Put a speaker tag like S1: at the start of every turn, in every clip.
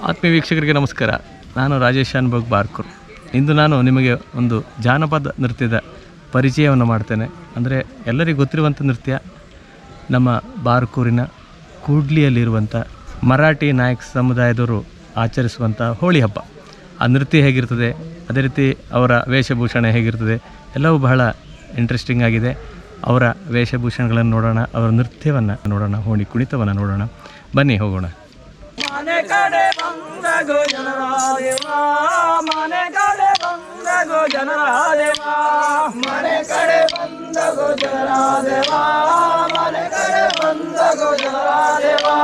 S1: ಆತ್ಮೀಯ ವೀಕ್ಷಕರಿಗೆ ನಮಸ್ಕಾರ. ನಾನು ರಾಜೇಶ್ ಶಾನ್ಭೋಗ್ ಬಾರ್ಕೂರ್. ಇಂದು ನಾನು ನಿಮಗೆ ಒಂದು ಜಾನಪದ ನೃತ್ಯದ ಪರಿಚಯವನ್ನು ಮಾಡ್ತೇನೆ. ಅಂದರೆ ಎಲ್ಲರಿಗೂ ಗೊತ್ತಿರುವಂಥ ನೃತ್ಯ ನಮ್ಮ ಬಾರ್ಕೂರಿನ ಕೂಡ್ಲಿಯಲ್ಲಿರುವಂಥ ಮರಾಠಿ ನಾಯಕ್ ಸಮುದಾಯದವರು ಆಚರಿಸುವಂಥ ಹೋಳಿ ಹಬ್ಬ. ಆ ನೃತ್ಯ ಹೇಗಿರ್ತದೆ, ಅದೇ ರೀತಿ ಅವರ ವೇಷಭೂಷಣ ಹೇಗಿರ್ತದೆ, ಎಲ್ಲವೂ ಬಹಳ ಇಂಟ್ರೆಸ್ಟಿಂಗ್ ಆಗಿದೆ. ಅವರ ವೇಷಭೂಷಣಗಳನ್ನು ನೋಡೋಣ, ಅವರ ನೃತ್ಯವನ್ನು ನೋಡೋಣ, ಹೋಳಿ ಕುಣಿತವನ್ನು ನೋಡೋಣ. ಬನ್ನಿ ಹೋಗೋಣ.
S2: ಮನೆ ಕಡೆ ಬಂದಗೋ ಜನರಾದೇವಾ, ಮನೆ ಕಡೆ ಬಂದಗೋ ಜನರಾದೇವಾ, ಮನೆ ಕಡೆ ಬಂದಗೋ ಜನರಾದೇವಾ, ಮನೆ ಕಡೆ ಬಂದಗೋ ಜನರಾದೇವಾ,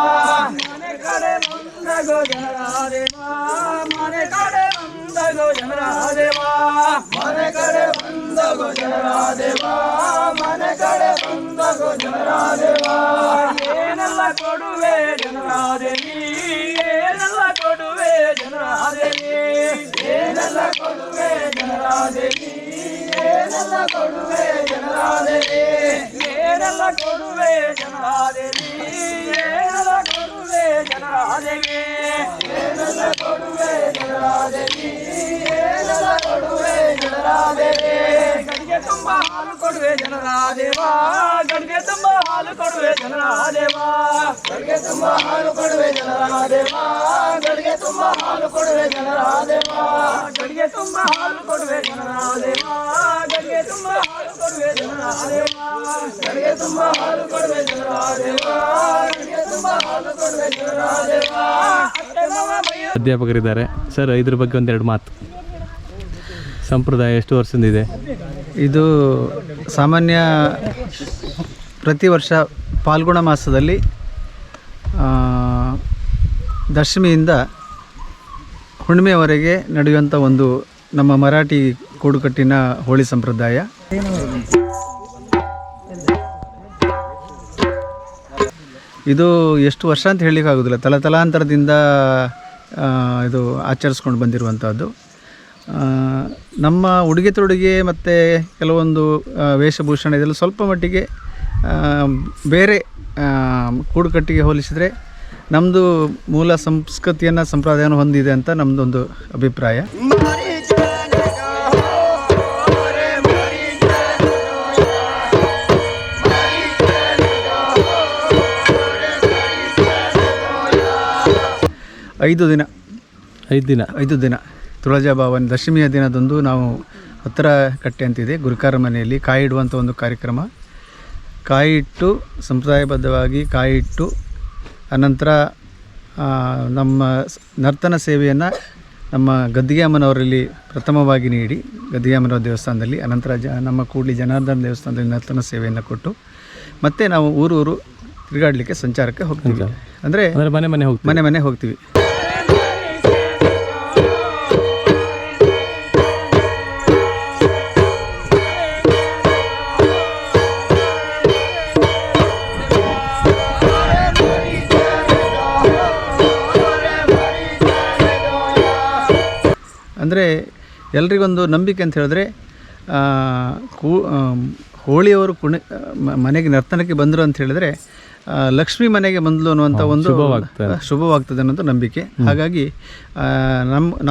S2: ಮನೆ ಕಡೆ ಬಂದಗೋ ಜನರಾದೇವಾ, ಮನೆ ಕಡೆ ಬಂದಗೋ ಜನರಾದೇವಾ, ಮನೆ ಕಡೆ ಬಂದಗೋ ಜನರಾದೇವಾ, ಮನೆ ಕಡೆ ಬಂದಗೋ ಜನರಾದೇವಾ. ಏನೆಲ್ಲ ಕೊಡುವೆ ಜನರಾದೇವಿ, ಏನೆಲ್ಲ ಕೊಡುವೆ ಜನರಾದೇವಿ, ಏನೆಲ್ಲ ಕೊಡುವೆ ಜನರಾದೇವಿ, ಏನೆಲ್ಲ ಕೊಡುವೆ ಜನರಾದೇವಿ, ಏನೆಲ್ಲ ಕೊಡುವೆ ಜನರಾದೇವಿ, ಏನೆಲ್ಲ ಕೊಡುವೆ ಜನರಾದೇವಿ, ಏನೆಲ್ಲ ಕೊಡುವೆ ಜನರಾದೇವಿ, ಏನೆಲ್ಲ ಕೊಡುವೆ ಜನರಾದೇವಿ. ಗಡಿಗೆ ತುಂಬ ಹಾಲು ಕೊಡುವೆ ಜನರಾದೇವಾ, ಗಡಿಗೆ ತುಂಬ ಹಾಲು ಕೊಡುವೆ ಜನರಾದೇವಾ, ಗಡಿಗೆ ತುಂಬ ಹಾಲು ಕೊಡುವೆ ಜನರಾದೇವಾ, ಗಡಿಗೆ ತುಂಬ ಹಾಲು ಕೊಡುವೆ ಜನರಾದೇವಾ, ಗಡಿಗೆ ತುಂಬ ಹಾಲು ಕೊಡುವೆ ಜನರಾದೇವಾ, ಗಡಿಗೆ ತುಂಬ ಹಾಲು ಕೊಡುವೆ ಜನರಾದೇವಾ, ಗಡಿಗೆ ತುಂಬ ಹಾಲು ಕೊಡುವೆ ಜನರಾದೇವಾ, ಗಡಿಗೆ ತುಂಬ ಹಾಲು ಕೊಡುವೆ ಜನರಾದೇವಾ.
S1: ಅಧ್ಯಾಪಕರಿದ್ದಾರೆ ಸರ್, ಇದ್ರ ಬಗ್ಗೆ ಒಂದೆರಡು ಮಾತು. ಸಂಪ್ರದಾಯ ಎಷ್ಟು ವರ್ಷದಿಂದ ಇದೆ
S3: ಇದು? ಸಾಮಾನ್ಯ ಪ್ರತಿ ವರ್ಷ ಫಾಲ್ಗುಣ ಮಾಸದಲ್ಲಿ ದಶಮಿಯಿಂದ ಹುಣ್ಣಿಮೆಯವರೆಗೆ ನಡೆಯುವಂಥ ಒಂದು ನಮ್ಮ ಮರಾಠಿ ಕೂಡುಕಟ್ಟಿನ ಹೋಳಿ ಸಂಪ್ರದಾಯ. ಇದು ಎಷ್ಟು ವರ್ಷ ಅಂತ ಹೇಳಲಿಕ್ಕಾಗೋದಿಲ್ಲ, ತಲಾಂತರದಿಂದ ಇದು ಆಚರಿಸ್ಕೊಂಡು ಬಂದಿರುವಂಥದ್ದು. ನಮ್ಮ ಉಡುಗೆ ತೊಡುಗೆ ಮತ್ತು ಕೆಲವೊಂದು ವೇಷಭೂಷಣ ಇದೆಲ್ಲ ಸ್ವಲ್ಪ ಮಟ್ಟಿಗೆ ಬೇರೆ ಕೂಡುಕಟ್ಟಿಗೆ ಹೋಲಿಸಿದರೆ ನಮ್ಮದು ಮೂಲ ಸಂಸ್ಕೃತಿಯನ್ನು ಸಂಪ್ರದಾಯವನ್ನು ಹೊಂದಿದೆ ಅಂತ ನಮ್ಮದೊಂದು ಅಭಿಪ್ರಾಯ. ಐದು ದಿನ ತುಳಜಾಭವಾನಿ ದಶಮಿಯ ದಿನದಂದು ನಾವು ಉತ್ತರ ಕಟ್ಟೆ ಅಂತಿದೆ ಗುರುಕಾರ ಮನೆಯಲ್ಲಿ ಕಾಯಿ ಇಡುವಂಥ ಒಂದು ಕಾರ್ಯಕ್ರಮ. ಕಾಯಿ ಇಟ್ಟು ಸಂಪ್ರದಾಯಬದ್ಧವಾಗಿ ಕಾಯಿ ಇಟ್ಟು ಅನಂತರ ನಮ್ಮ ನರ್ತನ ಸೇವೆಯನ್ನು ನಮ್ಮ ಗದ್ದಿಗೆ ಅಮ್ಮನವರಲ್ಲಿ ಪ್ರಥಮವಾಗಿ ನೀಡಿ ಗದ್ದಿಗೆ ಅಮ್ಮನವರ ದೇವಸ್ಥಾನದಲ್ಲಿ, ಅನಂತರ ನಮ್ಮ ಕೂಡ್ಲಿ ಜನಾರ್ದನ ದೇವಸ್ಥಾನದಲ್ಲಿ ನರ್ತನ ಸೇವೆಯನ್ನು ಕೊಟ್ಟು ಮತ್ತೆ ನಾವು ಊರು ತಿರುಗಾಡಲಿಕ್ಕೆ ಸಂಚಾರಕ್ಕೆ ಹೋಗ್ತೀವಿ. ಅಂದರೆ ಮನೆ ಹೋಗ್ತೀವಿ. ಅಂದರೆ ಎಲ್ರಿಗೊಂದು ನಂಬಿಕೆ ಅಂತ ಹೇಳಿದ್ರೆ, ಹೋಳಿಯವರು ಮನೆಗೆ ನರ್ತನಕ್ಕೆ ಬಂದರು ಅಂತ ಹೇಳಿದ್ರೆ ಲಕ್ಷ್ಮೀ ಮನೆಗೆ ಬಂದಳು ಅನ್ನುವಂಥ ಒಂದು ಶುಭವಾಗ್ತದೆ ಅನ್ನೋದು ನಂಬಿಕೆ. ಹಾಗಾಗಿ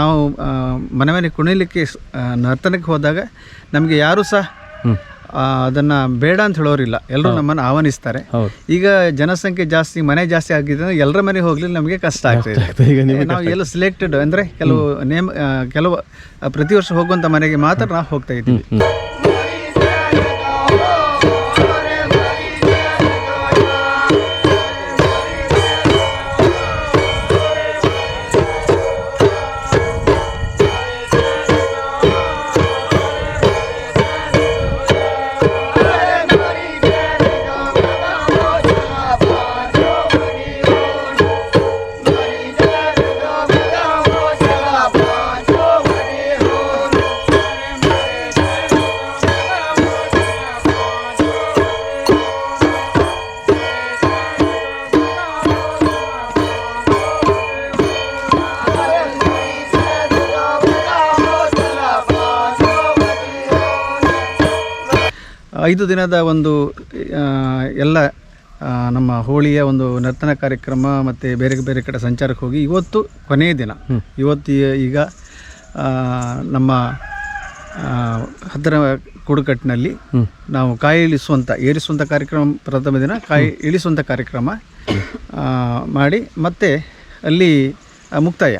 S3: ನಾವು ಮನೆ ಕುಣಿಲಿಕ್ಕೆ ನರ್ತನಕ್ಕೆ ಹೋದಾಗ ನಮಗೆ ಯಾರೂ ಸಹ ಅದನ್ನು ಬೇಡ ಅಂತ ಹೇಳೋರಿಲ್ಲ, ಎಲ್ಲರೂ ನಮ್ಮನ್ನು ಆಹ್ವಾನಿಸ್ತಾರೆ. ಈಗ ಜನಸಂಖ್ಯೆ ಜಾಸ್ತಿ, ಮನೆ ಜಾಸ್ತಿ ಆಗಿದೆ, ಎಲ್ಲರ ಮನೆಗೆ ಹೋಗ್ಲಿಕ್ಕೆ ನಮಗೆ ಕಷ್ಟ ಆಗ್ತದೆ. ನಾವು ಎಲ್ಲ ಸಿಲೆಕ್ಟೆಡ್ ಅಂದರೆ ಕೆಲವು ಪ್ರತಿ ವರ್ಷ ಹೋಗುವಂಥ ಮನೆಗೆ ಮಾತ್ರ ನಾವು ಹೋಗ್ತಾ ಇದ್ದೀವಿ. ಐದು ದಿನದ ಒಂದು ಎಲ್ಲ ನಮ್ಮ ಹೋಳಿಯ ಒಂದು ನರ್ತನ ಕಾರ್ಯಕ್ರಮ ಮತ್ತು ಬೇರೆ ಬೇರೆ ಕಡೆ ಸಂಚಾರಕ್ಕೆ ಹೋಗಿ ಇವತ್ತು ಕೊನೆಯ ದಿನ. ಇವತ್ತು ಈಗ ನಮ್ಮ ಹತ್ತಿರ ಕೂಡುಕಟ್ಟಿನಲ್ಲಿ ನಾವು ಕಾಯಿ ಏರಿಸುವಂಥ ಕಾರ್ಯಕ್ರಮ ಪ್ರಥಮ ದಿನ ಕಾಯಿ ಇಳಿಸುವಂಥ ಕಾರ್ಯಕ್ರಮ ಮಾಡಿ ಮತ್ತೆ ಅಲ್ಲಿ ಮುಕ್ತಾಯ.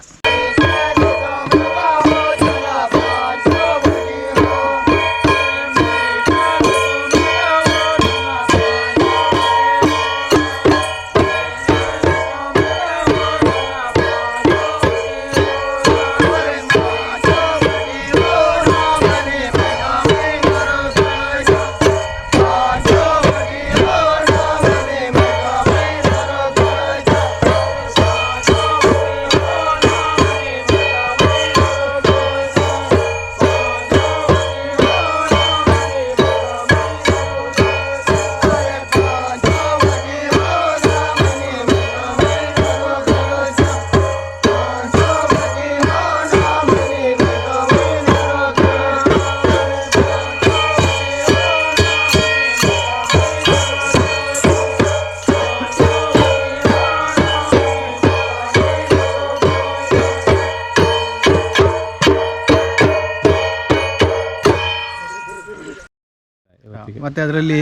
S3: ಮತ್ತು ಅದರಲ್ಲಿ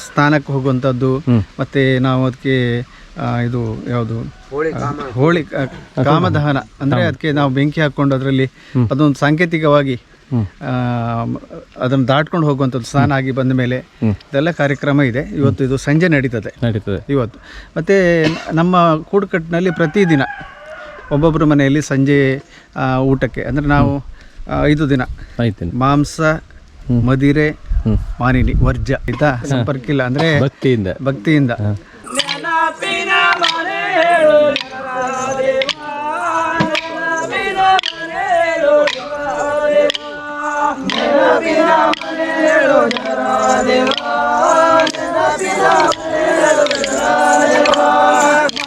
S3: ಸ್ನಾನಕ್ಕೆ ಹೋಗುವಂಥದ್ದು, ಮತ್ತು ನಾವು ಅದಕ್ಕೆ ಇದು ಯಾವುದು ಹೋಳಿ ಕಾಮದಹನ ಅಂದರೆ ಅದಕ್ಕೆ ನಾವು ಬೆಂಕಿ ಹಾಕ್ಕೊಂಡು ಅದರಲ್ಲಿ ಅದೊಂದು ಸಾಂಕೇತಿಕವಾಗಿ ಅದನ್ನು ದಾಟ್ಕೊಂಡು ಹೋಗುವಂಥದ್ದು ಸ್ನಾನ ಆಗಿ ಬಂದ ಮೇಲೆ ಇದೆಲ್ಲ ಕಾರ್ಯಕ್ರಮ ಇದೆ. ಇವತ್ತು ಇದು ಸಂಜೆ ನಡೀತದೆ ಇವತ್ತು. ಮತ್ತು ನಮ್ಮ ಕೂಡುಕಟ್ಟಿನಲ್ಲಿ ಪ್ರತಿದಿನ ಒಬ್ಬೊಬ್ಬರ ಮನೆಯಲ್ಲಿ ಸಂಜೆ ಊಟಕ್ಕೆ ಅಂದರೆ ನಾವು 5 ದಿನ ಮಾಂಸ, ಮದಿರೆ, ಮಾನಿನಿ, ವರ್ಜ ಆಯ್ತಾ, ಸಂಪರ್ಕ ಇಲ್ಲ ಅಂದರೆ ಭಕ್ತಿಯಿಂದ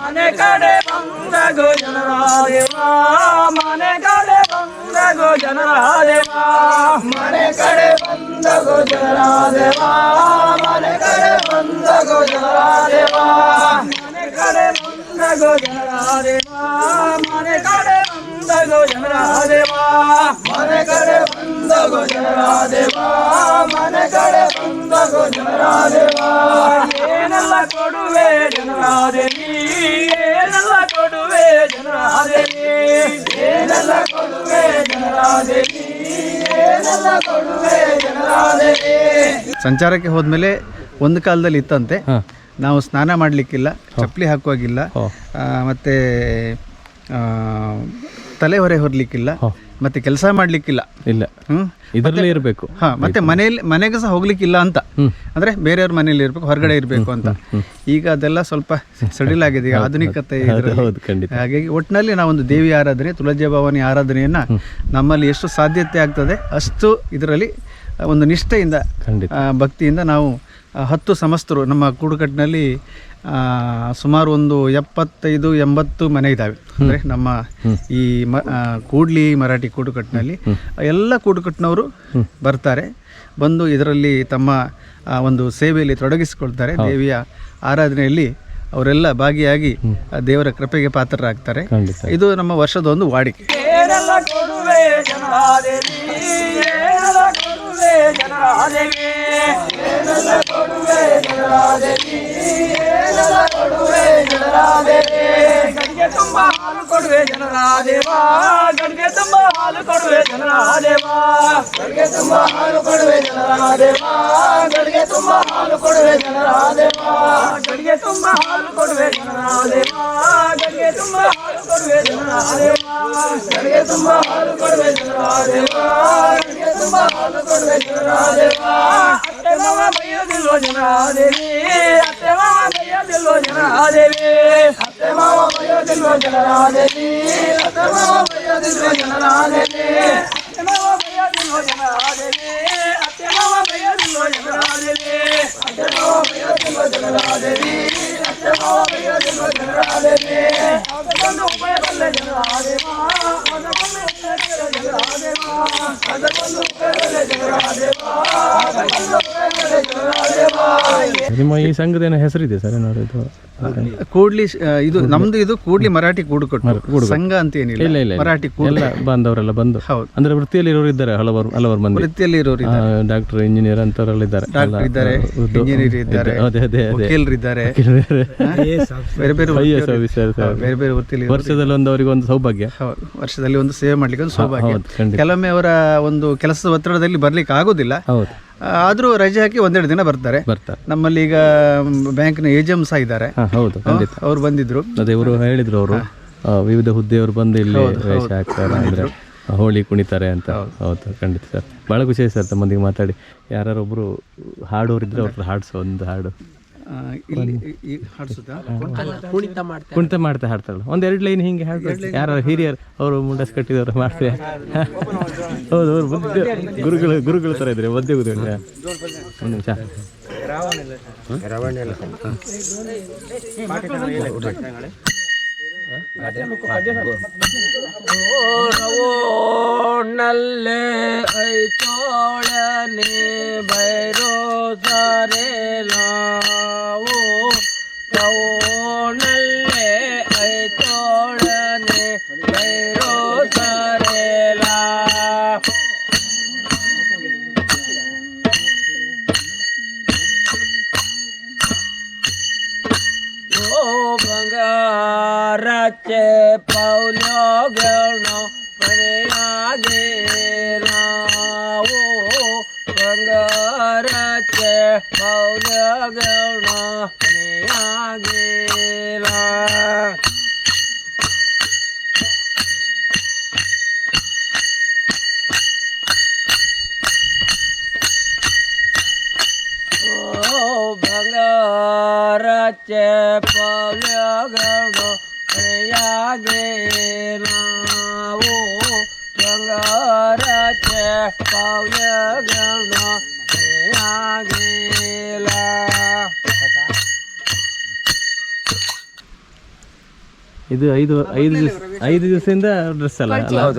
S2: ಮನೆ ಕಡೆ ಬಂದಗೋ ಜನರಾದೇವಾ, ಮನೆ ಕಡೆ ಬಂದಗೋ ಜನರಾದೇವಾ, ಮನೆ ಕಡೆ ಬಂದಗೋ ಜನರಾದೇವಾ, ಮನೆ ಕಡೆ ಬಂದಗೋ ಜನರಾದೇವಾ, ಮನೆ ಕಡೆ ಬಂದಗೋ ಜನರಾದೇವಾ, ಮನೆ ಕಡೆ ಬಂದಗೋ ಜನರಾದೇವಾ, ಮನೆ ಕಡೆ ಬಂದಗೋ ಜನರಾದೇವಾ, ಮನೆ ಕಡೆ ಬಂದಗೋ ಜನರಾದೇವಾ. ಏನೆಲ್ಲ ಕೊಡುವೆ ಜನರಾದೇವಿ, ಏನೆಲ್ಲ ಕೊಡುವೆ ಜನರಾದೇವಿ, ಏನೆಲ್ಲ ಕೊಡುವೆ ಜನರಾದೇವಿ, ಏನೆಲ್ಲ ಕೊಡುವೆ ಜನರಾದೇವಿ.
S3: ಸಂಚಾರಕ್ಕೆ ಹೋದ್ಮೇಲೆ ಒಂದು ಕಾಲದಲ್ಲಿ ಇತ್ತಂತೆ, ನಾವು ಸ್ನಾನ ಮಾಡಲಿಕ್ಕಿಲ್ಲ, ಚಪ್ಪಲಿ ಹಾಕುವಾಗಿಲ್ಲ, ಮತ್ತು ತಲೆ ಹೊರೆ ಹೊರಲಿಕ್ಕಿಲ್ಲ, ಮತ್ತೆ ಕೆಲಸ ಮಾಡಲಿಕ್ಕಿಲ್ಲ,
S1: ಇದರಲ್ಲೇ ಇರಬೇಕು.
S3: ಮತ್ತೆ ಮನೆಗೆ ಸಹ ಹೋಗ್ಲಿಕ್ಕಿಲ್ಲ ಅಂತ, ಅಂದ್ರೆ ಬೇರೆಯವ್ರ ಮನೇಲಿ ಇರಬೇಕು, ಹೊರಗಡೆ ಇರಬೇಕು ಅಂತ. ಈಗ ಅದೆಲ್ಲ ಸ್ವಲ್ಪ ಸಡಿಲ್ ಆಗಿದೆ, ಈಗ ಆಧುನಿಕತೆ. ಹಾಗಾಗಿ ಒಟ್ಟಿನಲ್ಲಿ ನಾವೊಂದು ದೇವಿ ಆರಾಧನೆ, ತುಳಜಾ ಭವಾನಿ ಆರಾಧನೆಯನ್ನ ನಮ್ಮಲ್ಲಿ ಎಷ್ಟು ಸಾಧ್ಯತೆ ಆಗ್ತದೆ ಅಷ್ಟು ಇದರಲ್ಲಿ ಒಂದು ನಿಷ್ಠೆಯಿಂದ ಭಕ್ತಿಯಿಂದ ನಾವು 10 ಸಮಸ್ತರು ನಮ್ಮ ಕೂಡುಕಟ್ಟಿನಲ್ಲಿ ಸುಮಾರು ಒಂದು 75-80 ಮನೆ ಇದ್ದಾವೆ. ಅಂದರೆ ನಮ್ಮ ಈ ಕೂಡ್ಲಿ ಮರಾಠಿ ಕೂಡುಕಟ್ಟಿನಲ್ಲಿ ಎಲ್ಲ ಕೂಡುಕಟ್ಟಿನವರು ಬರ್ತಾರೆ, ಬಂದು ಇದರಲ್ಲಿ ತಮ್ಮ ಒಂದು ಸೇವೆಯಲ್ಲಿ ತೊಡಗಿಸಿಕೊಳ್ತಾರೆ. ದೇವಿಯ ಆರಾಧನೆಯಲ್ಲಿ ಅವರೆಲ್ಲ ಭಾಗಿಯಾಗಿ ದೇವರ ಕೃಪೆಗೆ ಪಾತ್ರರಾಗ್ತಾರೆ. ಇದು ನಮ್ಮ ವರ್ಷದ ಒಂದು ವಾಡಿಕೆ.
S2: ಗಡಿಗೆ ತುಂಬ ಹಾಲು ಕೊಡುವೆ ಜನರಾದೇವಾ, ಗಡಿಗೆ ತುಂಬ ಹಾಲು ಕೊಡುವೆ ಜನರಾದೇವಾ, ಗಡಿಗೆ ತುಂಬ ಹಾಲು ಕೊಡುವೆ ಜನರಾದೇವಾ, ಗಡಿಗೆ ತುಂಬ ಹಾಲು ಕೊಡುವೆ ಜನರಾದೇವಾ, ಗಡಿಗೆ ತುಂಬ ಹಾಲು ಕೊಡುವೆ ಜನರಾದೇವಾ, ಗಡಿಗೆ ತುಂಬ ಹಾಲು ಕೊಡುವೆ ಜನರಾದೇವಾ, ಗಡಿಗೆ ತುಂಬ ಹಾಲು ಕೊಡುವೆ ಜನರಾದೇವಾ, ಗಡಿಗೆ ತುಂಬ ಹಾಲು ಕೊಡುವೆ ಜನರಾದೇವಾ. ಅತ್ತೆ ಮಾವ ಬೈಯೋದಿಲ್ವೋ ಜನರಾದೇವಿ, ಅತ್ತೆ ಮಾವ ಬೈಯೋದಿಲ್ವೋ ಜನರಾದೇವಿ, ಅತ್ತೆ ಮಾವ ಬೈಯೋದಿಲ್ವೋ ಜನರಾದೇವಿ, ಅತ್ತೆ ಮಾವ ಬೈಯೋದಿಲ್ವೋ ಜನರಾದೇವಿ, ಅತ್ತೆ ಮಾವ ಬೈಯೋದಿಲ್ವೋ ಜನರಾದೇವಿ, ಅತ್ತೆ ಮಾವ ಬೈಯೋದಿಲ್ವೋ ಜನರಾದೇವಿ, ಅತ್ತೆ ಮಾವ ಬೈಯೋದಿಲ್ವೋ ಜನರಾದೇವಿ, ಅತ್ತೆ ಮಾವ ಬೈಯೋದಿಲ್ವೋ ಜನರಾದೇವಿ. ಅದಕ್ಕೊಂದು ಉಪಾಯ ಬಲ್ಲೆ ಜನರಾದೇವಾ, ಅದಕ್ಕೊಂದು ಉಪಾಯ ಬಲ್ಲೆ ಜನರಾದೇವಾ, ಅದಕ್ಕೊಂದು ಉಪಾಯ ಬಲ್ಲೆ ಜನರಾದೇವಾ, ಅದಕ್ಕೊಂದು ಉಪಾಯ ಬಲ್ಲೆ ಜನರಾದೇವಾ.
S1: ನಿಮ್ಮ ಈ ಸಂಘದ ಏನೋ ಹೆಸರಿದೆ ಸರ್ ಏನಾದ್ರು ಇದು?
S3: ಕೂಡ್ಲಿ ಇದು ನಮ್ದು ಇದು ಕೂಡ್ಲಿ ಮರಾಠಿ ಕೂಡುಕೊಟ್ಟು ಸಂಘ ಅಂತ ಏನಿಲ್ಲ.
S1: ಇಲ್ಲ ಇಲ್ಲ
S3: ಮರಾಠಿ
S1: ಎಲ್ಲ ಬಾಂಧವರೆಲ್ಲ ಬಂದು
S3: ಹೌದು.
S1: ಅಂದ್ರೆ ವೃತ್ತಿಯಲ್ಲಿ ಇರೋರು ಇದ್ದಾರೆ, ಹಲವಾರು ಮಂದಿ
S3: ವೃತ್ತಿಯಲ್ಲಿ ಇರೋರು
S1: ಡಾಕ್ಟರ್ ಇಂಜಿನಿಯರ್ ಅಂತವರೆಲ್ಲ ಇದ್ದಾರೆ,
S3: ಇದ್ದಾರೆ, ಇಂಜಿನಿಯರ್ ಇದ್ದಾರೆ,
S1: ಅದೇ ಅದೇ ಅದೇ
S3: ವಕೀಲರು ಇದ್ದಾರೆ, ಬೇರೆ ಬೇರೆ
S1: IAS ಆಫೀಸರ್
S3: ಬೇರೆ ಬೇರೆ ವೃತ್ತಿಯಲ್ಲಿ
S1: ವರ್ಷದಲ್ಲಿ ಅವರಿಗೆ ಒಂದು ಸೌಭಾಗ್ಯ,
S3: ವರ್ಷದಲ್ಲಿ ಒಂದು ಸೇವೆ ಮಾಡ್ಲಿಕ್ಕೆ ಒಂದು ಸೌಭಾಗ್ಯ.
S1: ಹೌದು, ಖಂಡಿತ.
S3: ಕೆಲವೊಮ್ಮೆ ಅವರ ಒಂದು ಕೆಲಸದ ಒತ್ತಡದಲ್ಲಿ ಬರ್ಲಿಕ್ಕೆ ಆಗೋದಿಲ್ಲ,
S1: ಹೌದು,
S3: ಆದ್ರೂ ರಜೆ ಹಾಕಿ ಒಂದೆರಡು ದಿನ ಬರ್ತಾರೆ. ನಮ್ಮಲ್ಲಿ ಈಗ ಬ್ಯಾಂಕ್ನ AGM ಸಹ ಇದ್ದಾರೆ.
S1: ಹೌದು, ಖಂಡಿತ.
S3: ಅವ್ರು ಬಂದಿದ್ರು.
S1: ಅದೇ ಇವರು ಹೇಳಿದ್ರು, ಅವರು ವಿವಿಧ ಹುದ್ದೆಯವರು ಬಂದು ಇಲ್ಲಿ ವೇಷ ಹಾಕ್ತಾರೆ, ಅಂದ್ರೆ ಹೋಳಿ ಕುಣಿತಾರೆ ಅಂತ. ಹೌದು, ಖಂಡಿತ ಸರ್. ಭಾಳ ಖುಷಿ ಆಯ್ತು ಸರ್ ತಮ್ಮೊಂದಿಗೆ ಮಾತಾಡಿ. ಯಾರೊಬ್ರು ಹಾಡೋರಿದ್ರೆ ಅವ್ರ ಹಾಡ್ಸೋ ಒಂದು ಹಾಡು. ಕುಣಿತ ಮಾಡ್ತಾ ಹಾಡ್ತಾರಲ್ಲ, ಒಂದೆರಡು ಲೈನ್ ಹಿಂಗೆ ಹಾಡ್ತಾರೆ. ಯಾರು ಹಿರಿಯರು ಅವರು ಮುಂಡಸ್ ಕಟ್ಟಿದವರು ಮಾಡ್ತಾರೆ. ಹೌದು, ಅವ್ರು ಗುರುಗಳ ಥರ ಇದ್ರೆ ಮಧ್ಯ ಕೂತ್ಕೊಂಡ್ರೆ ಒಂದು ನಿಮಿಷ.
S2: ನಲ್ಲೇ ಐತೋಳನೆ ಬೈರೋ ಸಾರೆ ಲಾವೋ ನಲ್ಲೇ ಐತೋಳನೆ ಬೈರೋ ಸಾರೆ ಲಾ ಬಂಗಾರಕ್ಕೆ ಪೌಲ್ಯ ಗಣ ಮನೆಯಾಗೆ ನಾವು ಬಂಗಾರಕ್ಕೆ ಪೌಲ್ಯ ಗಣ ಮನೆಯಾಗೆ ಬಂಗಾರಕ್ಕೆ ಪೌಲ್ಯ ಗಣ ಮನೆಯಾಗೆ ನಾವು ಬಂಗಾರಕ್ಕೆ ಪೌಲ್ಯ ಗಣ ಮನೆಯಾಗಿಲ್ಲ.
S1: ಇದು ಐದು ದಿವಸದಿಂದ ಡ್ರೆಸ್ ಅಲ್ಲ,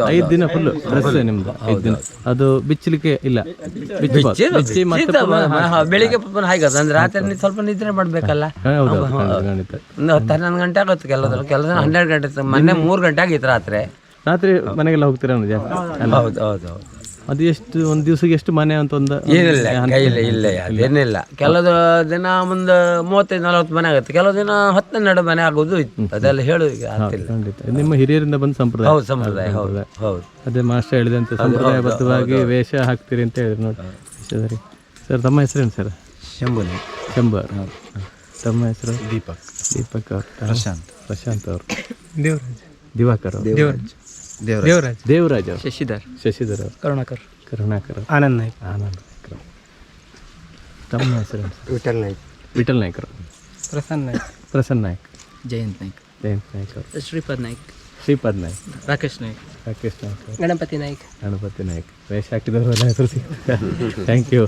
S1: 5 ದಿನ ಫುಲ್ ಡ್ರೆಸ್ ನಿಮ್ದು. 5 ದಿನ ಅದು ಬಿಚ್ಚಲಿಕ್ಕೆ ಇಲ್ಲ,
S2: ಬೆಳಿಗ್ಗೆ ಹಾಗೆ ಅಂದ್ರೆ ರಾತ್ರಿ ಸ್ವಲ್ಪ ನಿದ್ರೆ ಮಾಡ್ಬೇಕಲ್ಲ.
S1: ಹೌದು,
S2: ಒಂದು 10-11 ಗಂಟೆ ಆಗುತ್ತೆ ಕೆಲಸ 12 ಗಂಟೆ. ಮೊನ್ನೆ 3 ಗಂಟೆ ಆಗಿತ್ತು ರಾತ್ರಿ
S1: ಮನೆಗೆಲ್ಲ ಹೋಗ್ತೀರಾ?
S2: ಹೌದು ಹೌದು.
S1: ಅದು ಎಷ್ಟು ಒಂದು ದಿವಸಕ್ಕೆ ಎಷ್ಟು ಮನೆ ಅಂತ ಒಂದು
S2: ಏನಿಲ್ಲ ಇಲ್ಲ ಅದೇನಿಲ್ಲ. ಕೆಲವು ದಿನ ಒಂದು 35-40 ಮನೆ ಆಗುತ್ತೆ, ಕೆಲವು ದಿನ 10-12 ಮನೆ ಆಗೋದು ಇತ್ತು. ಅದೆಲ್ಲ ಹೇಳುದು
S1: ಖಂಡಿತ. ನಿಮ್ಮ ಹಿರಿಯರಿಂದ ಬಂದ ಸಂಪ್ರದಾಯ.
S2: ಹೌದು, ಸಂಪ್ರದಾಯ. ಹೌದು ಹೌದು.
S1: ಅದೇ ಮಾಸ್ಟರ್ ಹೇಳಿದಂತೆ ಸಂಪ್ರದಾಯಬದ್ಧವಾಗಿ ವೇಷ ಹಾಕ್ತೀರಿ ಅಂತ ಹೇಳಿದ್ರು ನೋಡಿ. ಸರಿ ಸರ್, ತಮ್ಮ ಹೆಸರೇನು ಸರ್?
S3: ಶಂಭು.
S1: ತಮ್ಮ ಹೆಸರು? ದೀಪಕ್ ಅವರು. ಪ್ರಶಾಂತ್ ಅವರು. ದಿವಾಕರ್ ಅವರು. ದೇವರಾಜ್ ಅವರು. ಶಶಿಧರ್ ಅವರು. ಕರುಣಾಕರ್.
S3: ಆನಂದ್ ನಾಯ್ಕ.
S1: ತಮ್ಮ ಹೆಸರು? ವಿಠಲ್ ನಾಯ್ಕ ಅವರು. ಪ್ರಸನ್ನ ನಾಯ್ಕ. ಜಯಂತ್ ನಾಯ್ಕ ಅವರು. ಶ್ರೀಪದ್ ನಾಯ್ಕ. ರಾಕೇಶ್ ನಾಯ್ಕ ಅವರು. ಗಣಪತಿ ನಾಯ್ಕ. ವೇಷ ಹಾಕಿದವರು ಎಲ್ಲ ಹೆಸರು ಸಿಗ್ತಾರೆ. Thank you.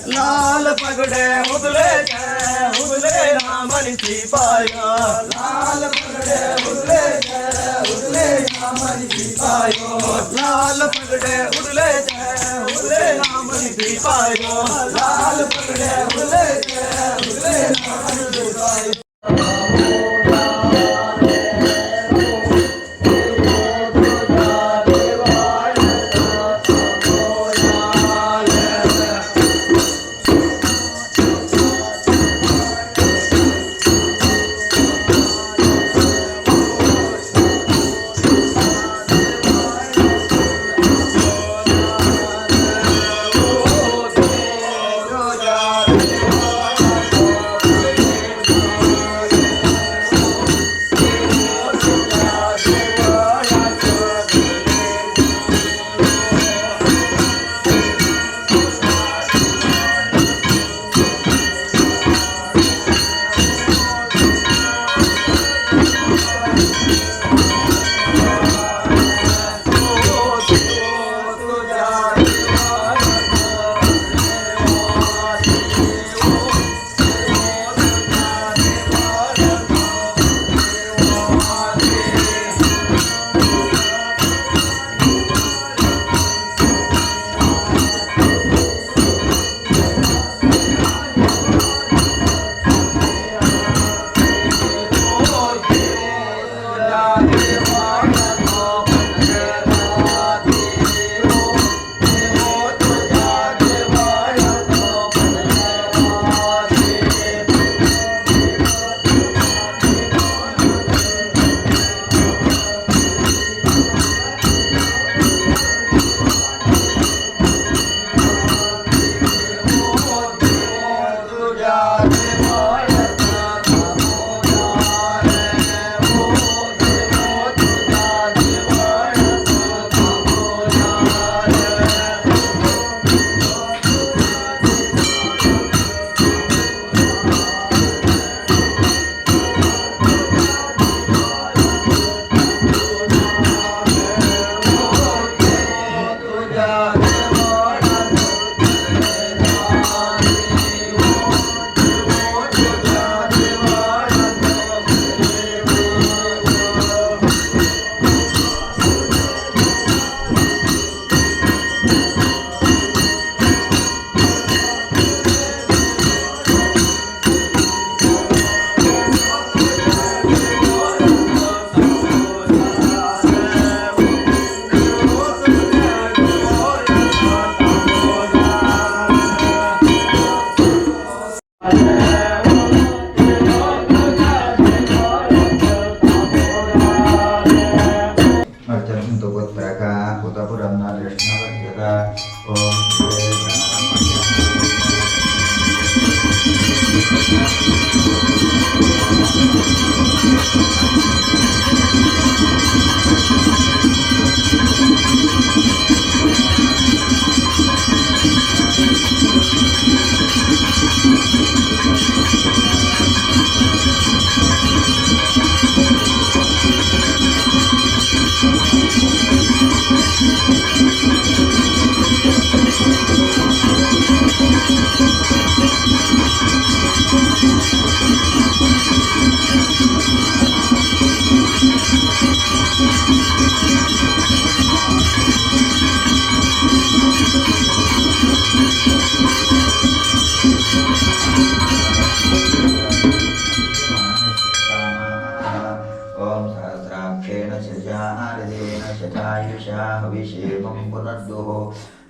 S2: लाल पगड़े उदले रामन सिपाहिया लाल पगड़े उदले रामन सिपाहियो लाल पगड़े उदले रामन सिपाहियो लाल पगड़े उदले रामन सिपाहियो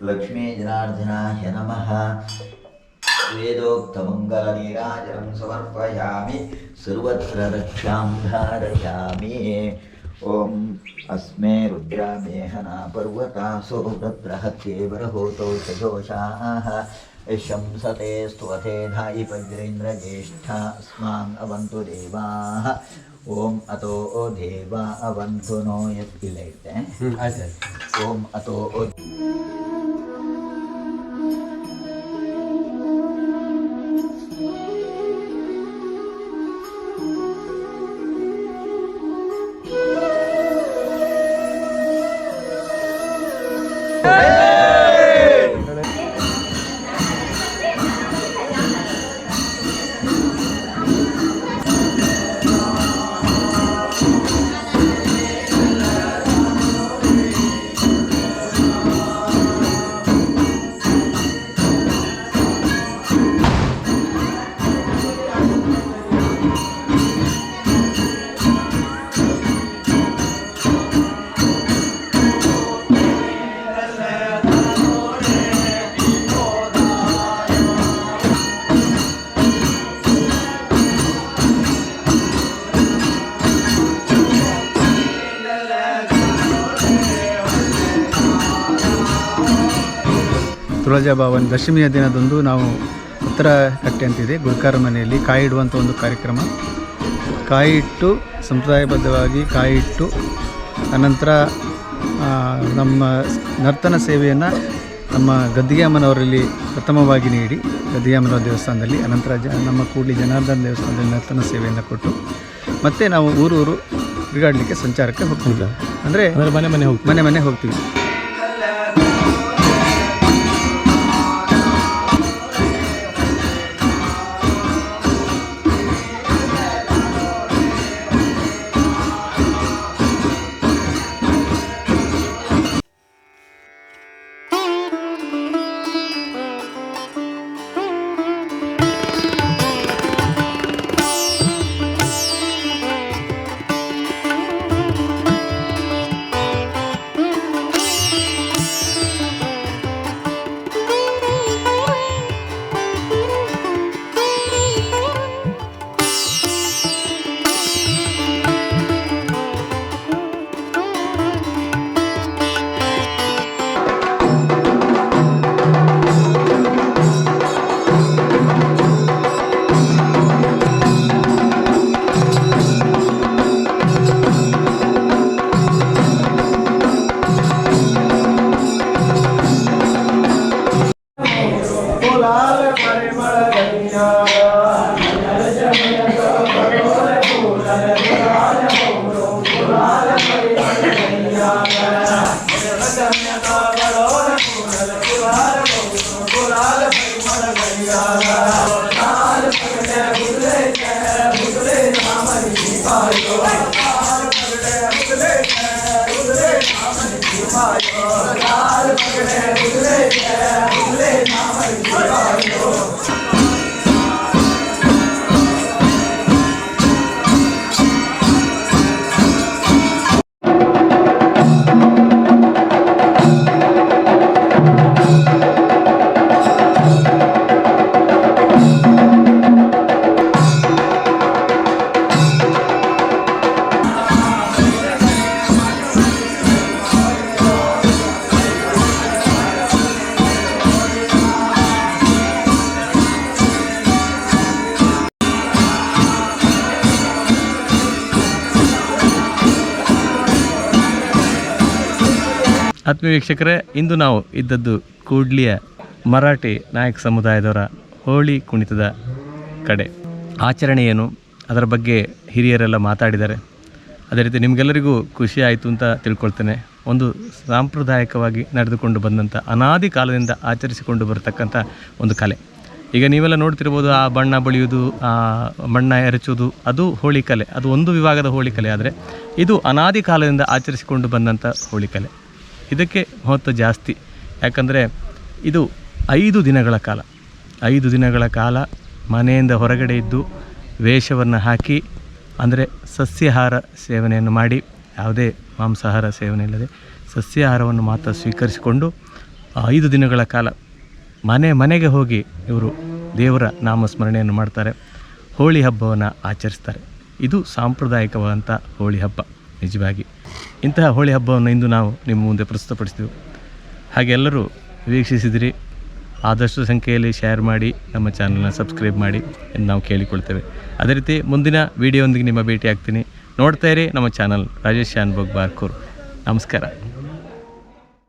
S4: लक्ष्मी जनार्दनाय नमः। वेदोक्तमङ्गलनीराजनं समर्पयामि, सर्वत्र रक्षां धारयामि। ॐ अस्मे रुद्रामेहना पर्वतासो रुद्रहत्येवरहोतो सजोषाः शंसते स्तुवते धायि वज्रेन्द्रज्येष्ठा अस्मान् अवन्तु देवाः। ओम अतो देवा अवन्तु नो यत् इलेक्टे ओम अतो
S3: ತುಳಜಾ ಭವನ್ ದಶಮಿಯ ದಿನದಂದು ನಾವು ಉತ್ತರ ಕಟ್ಟೆ ಅಂತಿದೆ ಗುರುಕಾರ ಮನೆಯಲ್ಲಿ ಕಾಯಿ ಇಡುವಂಥ ಒಂದು ಕಾರ್ಯಕ್ರಮ. ಕಾಯಿ ಇಟ್ಟು ಸಂಪ್ರದಾಯಬದ್ಧವಾಗಿ ಕಾಯಿ ಇಟ್ಟು ಅನಂತರ ನಮ್ಮ ನರ್ತನ ಸೇವೆಯನ್ನು ನಮ್ಮ ಗದ್ದಿಗೆಮ್ಮನವರಲ್ಲಿ ಪ್ರಥಮವಾಗಿ ನೀಡಿ ಗದ್ದಿಗೆಮ್ಮನವರ ದೇವಸ್ಥಾನದಲ್ಲಿ, ಅನಂತರ ನಮ್ಮ ಕೂಡ್ಲಿ ಜನಾರ್ದನ ದೇವಸ್ಥಾನದಲ್ಲಿ ನರ್ತನ ಸೇವೆಯನ್ನು ಕೊಟ್ಟು ಮತ್ತೆ ನಾವು ಊರೂರು ತಿರುಗಾಡಲಿಕ್ಕೆ ಸಂಚಾರಕ್ಕೆ ಹೋಗ್ತೀವಿ. ಅಂದರೆ ಮನೆ ಮನೆ ಹೋಗ್ತೀವಿ.
S1: ಆತ್ಮೀಯ ವೀಕ್ಷಕರೇ, ಇಂದು ನಾವು ಇದ್ದದ್ದು ಕೂಡ್ಲಿಯ ಮರಾಠಿ ನಾಯಕ ಸಮುದಾಯದವರ ಹೋಳಿ ಕುಣಿತದ ಕಡೆ. ಆಚರಣೆ ಏನು, ಅದರ ಬಗ್ಗೆ ಹಿರಿಯರೆಲ್ಲ ಮಾತಾಡಿದ್ದಾರೆ. ಅದೇ ರೀತಿ ನಿಮಗೆಲ್ಲರಿಗೂ ಖುಷಿ ಆಯಿತು ಅಂತ ತಿಳ್ಕೊಳ್ತೇನೆ. ಒಂದು ಸಾಂಪ್ರದಾಯಿಕವಾಗಿ ನಡೆದುಕೊಂಡು ಬಂದಂಥ ಅನಾದಿ ಕಾಲದಿಂದ ಆಚರಿಸಿಕೊಂಡು ಬರತಕ್ಕಂಥ ಒಂದು ಕಲೆ. ಈಗ ನೀವೆಲ್ಲ ನೋಡ್ತಿರ್ಬೋದು, ಆ ಬಣ್ಣ ಬಳಿಯೋದು, ಆ ಬಣ್ಣ ಎರಚೋದು, ಅದು ಹೋಳಿ ಕಲೆ. ಅದು ಒಂದು ವಿಭಾಗದ ಹೋಳಿ ಕಲೆ. ಆದರೆ ಇದು ಅನಾದಿ ಕಾಲದಿಂದ ಆಚರಿಸಿಕೊಂಡು ಬಂದಂಥ ಹೋಳಿ ಕಲೆ. ಇದಕ್ಕೆ ಮಹತ್ವ ಜಾಸ್ತಿ. ಯಾಕಂದರೆ ಇದು 5 ದಿನಗಳ ಕಾಲ ಮನೆಯಿಂದ ಹೊರಗಡೆ ಇದ್ದು ವೇಷವನ್ನು ಹಾಕಿ, ಅಂದರೆ ಸಸ್ಯಾಹಾರ ಸೇವನೆಯನ್ನು ಮಾಡಿ, ಯಾವುದೇ ಮಾಂಸಾಹಾರ ಸೇವನೆ ಇಲ್ಲದೆ ಸಸ್ಯಾಹಾರವನ್ನು ಮಾತ್ರ ಸ್ವೀಕರಿಸಿಕೊಂಡು 5 ದಿನಗಳ ಕಾಲ ಮನೆಗೆ ಹೋಗಿ ಇವರು ದೇವರ ನಾಮಸ್ಮರಣೆಯನ್ನು ಮಾಡ್ತಾರೆ, ಹೋಳಿ ಹಬ್ಬವನ್ನು ಆಚರಿಸ್ತಾರೆ. ಇದು ಸಾಂಪ್ರದಾಯಿಕವಾದಂಥ ಹೋಳಿ ಹಬ್ಬ. ನಿಜವಾಗಿ ಇಂತಹ ಹೋಳಿ ಹಬ್ಬವನ್ನು ಇಂದು ನಾವು ನಿಮ್ಮ ಮುಂದೆ ಪ್ರಸ್ತುತಪಡಿಸಿದೆವು. ಹಾಗೆ ಎಲ್ಲರೂ ವೀಕ್ಷಿಸಿದಿರಿ. ಆದಷ್ಟು ಸಂಖ್ಯೆಯಲ್ಲಿ ಶೇರ್ ಮಾಡಿ, ನಮ್ಮ ಚಾನಲ್ನ ಸಬ್ಸ್ಕ್ರೈಬ್ ಮಾಡಿ ಎಂದು ನಾವು ಕೇಳಿಕೊಳ್ತೇವೆ. ಅದೇ ರೀತಿ ಮುಂದಿನ ವಿಡಿಯೋದೊಂದಿಗೆ ನಿಮ್ಮ ಭೇಟಿ ಆಗ್ತೀನಿ. ನೋಡ್ತಾ ಇರಿ ನಮ್ಮ ಚಾನಲ್ ರಾಜೇಶ್ ಶಾನ್ಭೋಗ್ ಬಾರ್ಕೂರ್. ನಮಸ್ಕಾರ.